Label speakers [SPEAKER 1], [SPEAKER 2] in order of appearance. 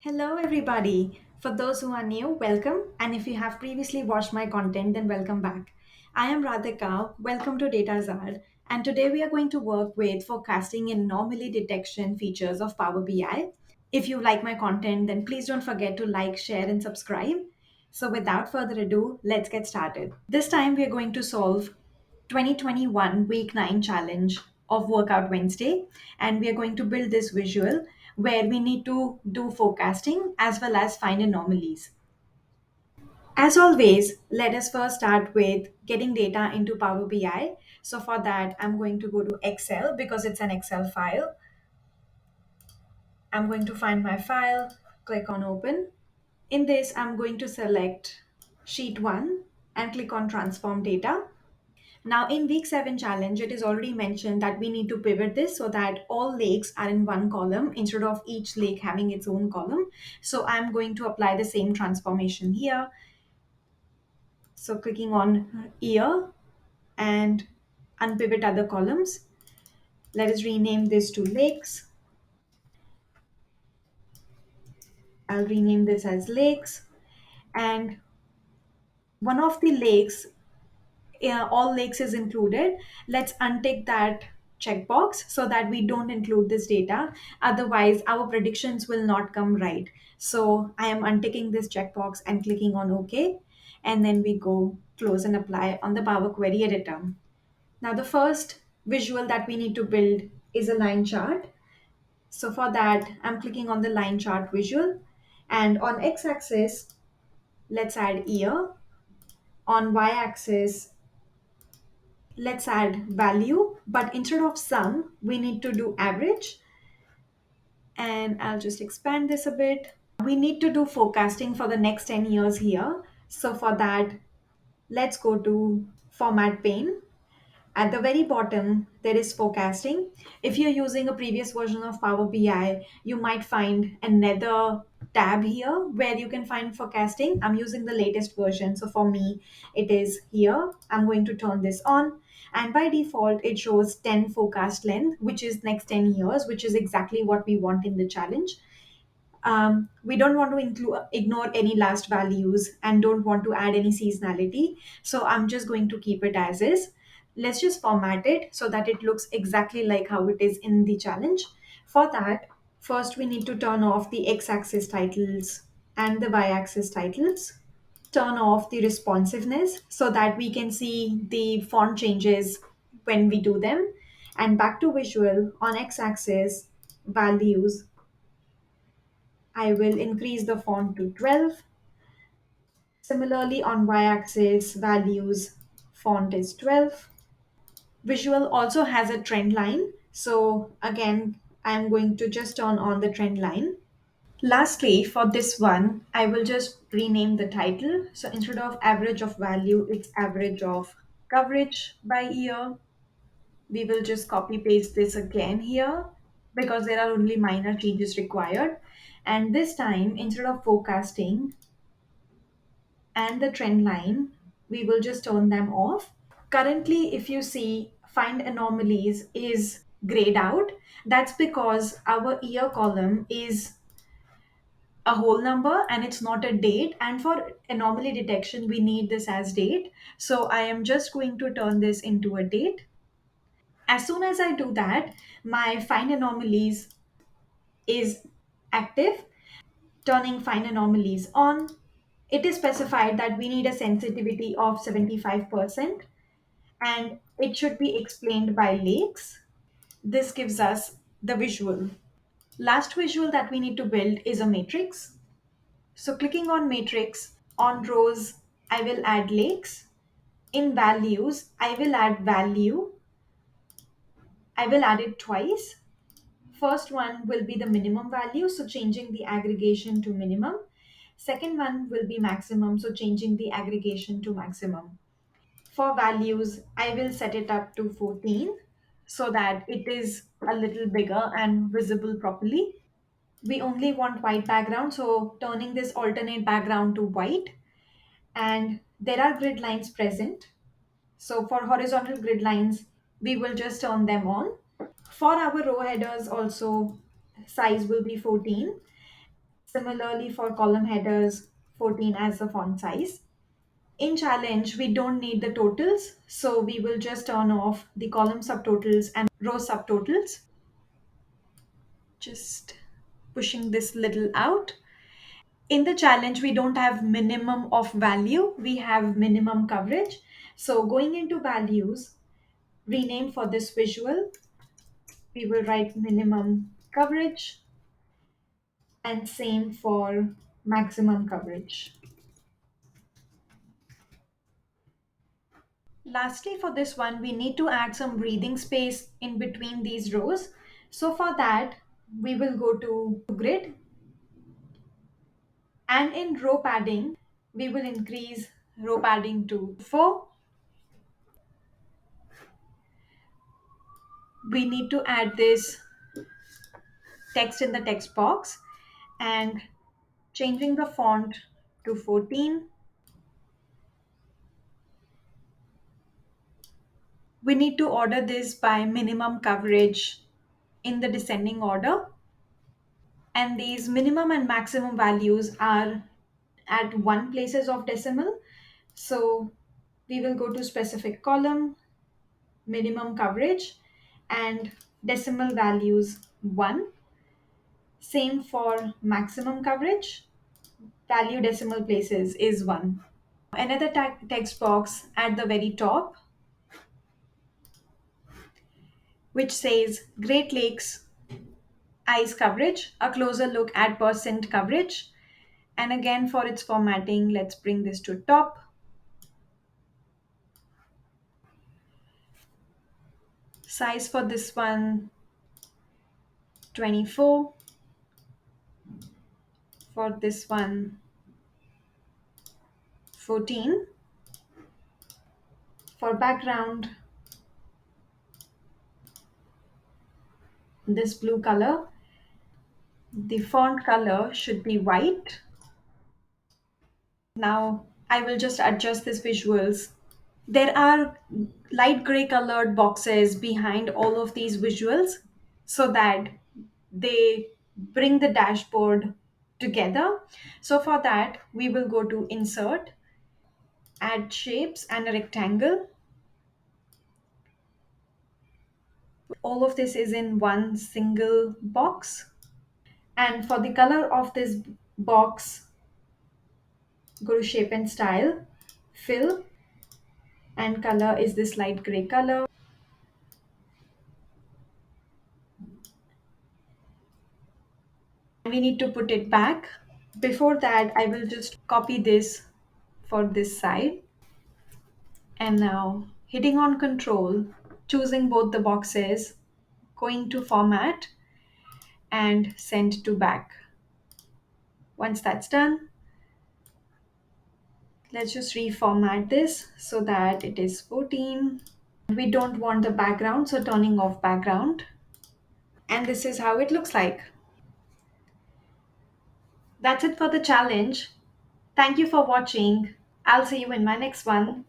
[SPEAKER 1] Hello, everybody. For those who are new, welcome. And if you have previously watched my content, then welcome back. I am Radhika. Welcome to DataZard. And today we are going to work with forecasting and anomaly detection features of Power BI. If you like my content, then please don't forget to like, share, and subscribe. So, without further ado, let's get started. This time we are going to solve 2021 Week 9 challenge of Workout Wednesday, and we are going to build this visual where we need to do forecasting as well as find anomalies. As always, let us first start with getting data into Power BI. So for that, I'm going to go to Excel because it's an Excel file. I'm going to find my file, click on open. In this, I'm going to select sheet 1 and click on transform data. Now, in week 7 challenge, it is already mentioned that we need to pivot this so that all lakes are in one column instead of each lake having its own column. So, I'm going to apply the same transformation here. So, clicking on year and unpivot other columns. Let us rename this to lakes. I'll rename this as lakes. And one of the lakes, all lakes is included. Let's untick that checkbox so that we don't include this data. Otherwise, our predictions will not come right. So I am unticking this checkbox and clicking on OK. And then we go close and apply on the Power Query Editor. Now, the first visual that we need to build is a line chart. So for that, I'm clicking on the line chart visual. And on x axis, let's add year. On y axis, let's add value, but instead of sum, we need to do average. And I'll just expand this a bit. We need to do forecasting for the next 10 years here. So for that, let's go to format pane. At the very bottom, there is forecasting. If you're using a previous version of Power BI, you might find another tab here where you can find forecasting. I'm using the latest version. So for me, it is here. I'm going to turn this on. And by default, it shows 10 forecast length, which is next 10 years, which is exactly what we want in the challenge. We don't want to ignore any last values and don't want to add any seasonality. So I'm just going to keep it as is. Let's just format it so that it looks exactly like how it is in the challenge. For that, first we need to turn off the x-axis titles and the y-axis titles. Turn off the responsiveness so that we can see the font changes when we do them. And back to visual on x-axis values, I will increase the font to 12. Similarly, on y-axis values, font is 12. Visual also has a trend line. So again, I'm going to just turn on the trend line. Lastly, for this one, I will just rename the title. So instead of average of value, it's average of coverage by year. We will just copy paste this again here because there are only minor changes required. And this time, instead of forecasting, and the trend line, we will just turn them off. Currently, if you see find anomalies is grayed out, that's because our year column is a whole number and it's not a date. And for anomaly detection, we need this as date. So I am just going to turn this into a date. As soon as I do that, my find anomalies is active. Turning find anomalies on, it is specified that we need a sensitivity of 75% and it should be explained by lakes. This gives us the visual. Last visual that we need to build is a matrix. So clicking on matrix, on rows, I will add lakes. In values, I will add value. I will add it twice. First one will be the minimum value, so changing the aggregation to minimum. Second one will be maximum, so changing the aggregation to maximum. For values, I will set it up to 14 so that it is a little bigger and visible properly. We only want white background, so turning this alternate background to white. And there are grid lines present. So for horizontal grid lines, we will just turn them on. For our row headers also, size will be 14. Similarly for column headers, 14 as the font size. In challenge, we don't need the totals, so we will just turn off the column subtotals and row subtotals. Just pushing this little out. In the challenge, we don't have minimum of value, we have minimum coverage. So going into values, rename for this visual, we will write minimum coverage, and same for maximum coverage. Lastly, for this one, we need to add some breathing space in between these rows. So for that, we will go to grid, and in row padding, we will increase row padding to 4. We need to add this text in the text box and changing the font to 14. We need to order this by minimum coverage in the descending order, and these minimum and maximum values are at one places of decimal. So we will go to specific column, minimum coverage, and decimal values 1. Same for maximum coverage, value decimal places is 1. Another text box at the very top which says Great Lakes ice coverage, a closer look at percent coverage. And again, for its formatting, let's bring this to top. Size for this one, 24. For this one, 14. For background, this blue color. The font color should be white. Now I will just adjust these visuals. There are light gray colored boxes behind all of these visuals so that they bring the dashboard together. So for that, we will go to insert, add shapes and a rectangle. All of this is in one single box. And for the color of this box, go to shape and style, fill, and color is this light gray color. We need to put it back. Before that, I will just copy this for this side. And now hitting on control, choosing both the boxes, going to format and send to back. Once that's done, let's just reformat this so that it is 14. We don't want the background, so turning off background. And this is how it looks like. That's it for the challenge. Thank you for watching. I'll see you in my next one.